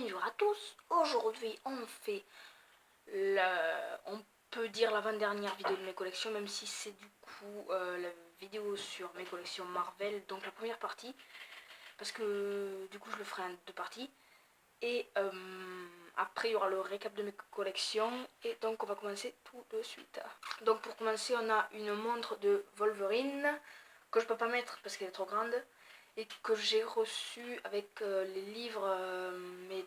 Bonjour à tous, aujourd'hui on fait on peut dire l'avant-dernière vidéo de mes collections, même si c'est du coup la vidéo sur mes collections Marvel, donc la première partie, parce que du coup je le ferai en deux parties, et après il y aura le récap de mes collections, et donc on va commencer tout de suite. Donc pour commencer, on a une montre de Wolverine, que je peux pas mettre parce qu'elle est trop grande, et que j'ai reçue avec les livres, mais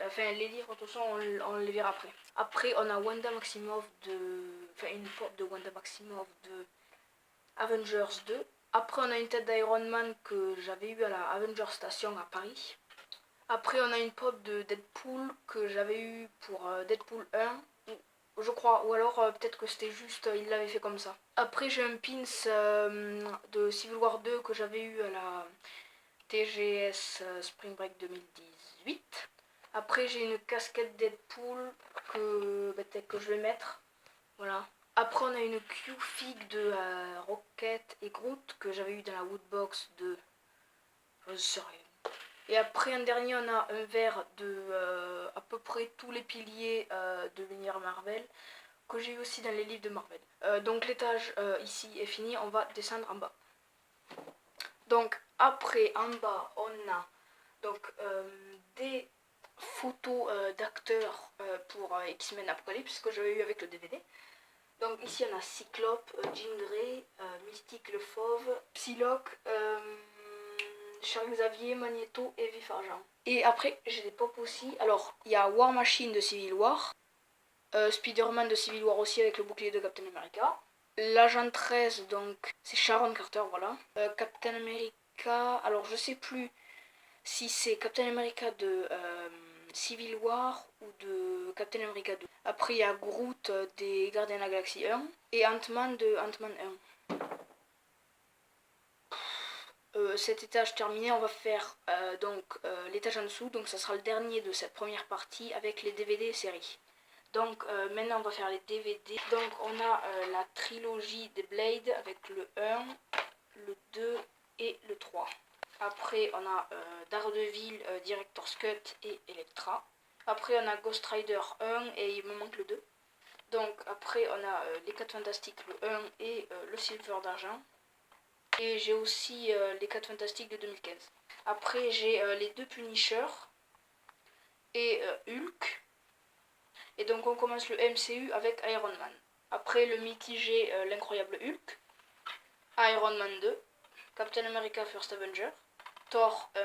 enfin les livres de toute façon on les verra après. Après on a Wanda Maximoff une pop de Wanda Maximoff de Avengers 2. Après on a une tête d'Iron Man que j'avais eu à la Avengers Station à Paris. Après on a une pop de Deadpool que j'avais eu pour Deadpool 1, je crois, ou alors peut-être que c'était juste il l'avait fait comme ça. Après j'ai un pins de Civil War 2 que j'avais eu à la TGS Spring Break 2018. Après j'ai une casquette Deadpool peut-être que je vais mettre. Voilà. Après on a une Q-Fig de Rocket et Groot que j'avais eu dans la Woodbox de... je sais rien. Et après en dernier on a un verre de à peu près tous les piliers de l'univers Marvel que j'ai eu aussi dans les livres de Marvel. Donc l'étage ici est fini, on va descendre en bas. Donc après en bas on a donc des photos d'acteurs pour X-Men Apocalypse que j'avais eu avec le DVD. Donc ici on a Cyclope, Jean Grey, Mystique le Fauve, Psylocke, Charles Xavier, Magneto et Vif Argent. Et après j'ai des pop aussi. Alors il y a War Machine de Civil War, Spider-Man de Civil War aussi avec le bouclier de Captain America. L'agent 13 donc c'est Sharon Carter, voilà. Captain America, alors je sais plus si c'est Captain America de Civil War ou de Captain America 2. Après il y a Groot des Gardiens de la Galaxie 1 et Ant-Man de Ant-Man 1. Cet étage terminé, on va faire l'étage en dessous, donc ça sera le dernier de cette première partie avec les DVD séries. Donc maintenant on va faire les DVD. Donc on a la trilogie des Blade avec le 1, le 2 et le 3. Après on a Daredevil, Director's Cut et Elektra. Après on a Ghost Rider 1 et il me manque le 2. Donc après on a les 4 Fantastiques le 1 et le Silver d'argent. Et j'ai aussi les 4 Fantastiques de 2015. Après j'ai les 2 Punisher et Hulk. Et donc on commence le MCU avec Iron Man. Après le mitigé l'incroyable Hulk, Iron Man 2, Captain America First Avenger, Thor 1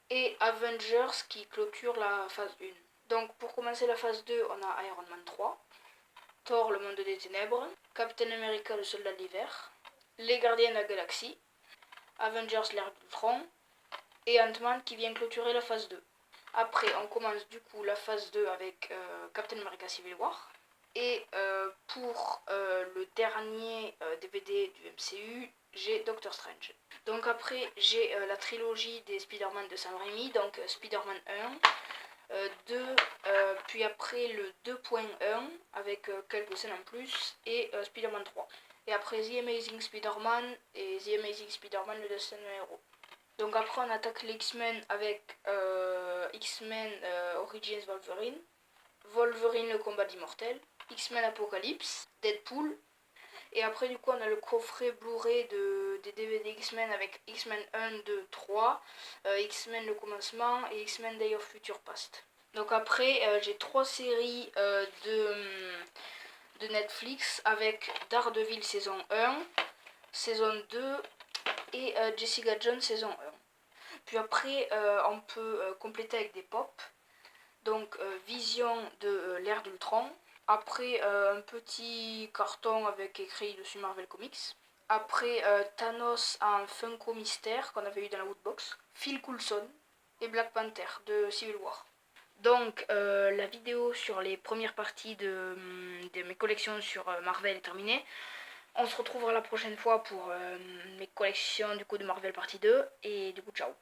et Avengers qui clôture la phase 1. Donc pour commencer la phase 2, on a Iron Man 3, Thor le monde des ténèbres, Captain America le soldat de l'hiver, les Gardiens de la Galaxie, Avengers l'ère d'Ultron et Ant-Man qui vient clôturer la phase 2. Après on commence du coup la phase 2 avec Captain America Civil War. Et pour le dernier DVD du MCU, j'ai Doctor Strange. Donc après, j'ai la trilogie des Spider-Man de Sam Raimi, donc Spider-Man 1, 2, puis après le 2.1 avec quelques scènes en plus, et Spider-Man 3. Et après The Amazing Spider-Man et The Amazing Spider-Man le destin d'un héros. Donc après on attaque les X-Men avec X-Men Origins Wolverine, Wolverine le combat d'immortel, X-Men Apocalypse, Deadpool. Et après du coup on a le coffret Blu-ray des DVD X-Men avec X-Men 1, 2, 3, X-Men le commencement et X-Men Day of Future Past. Donc après j'ai 3 séries de Netflix avec Daredevil saison 1, saison 2 et Jessica Jones saison 1. Puis après on peut compléter avec des pop. Donc Vision de l'ère d'Ultron. Après un petit carton avec écrit dessus Marvel Comics. Après Thanos en Funko Mystère qu'on avait eu dans la Woodbox. Phil Coulson et Black Panther de Civil War. Donc la vidéo sur les premières parties de mes collections sur Marvel est terminée. On se retrouvera la prochaine fois pour mes collections du coup de Marvel partie 2. Et du coup ciao.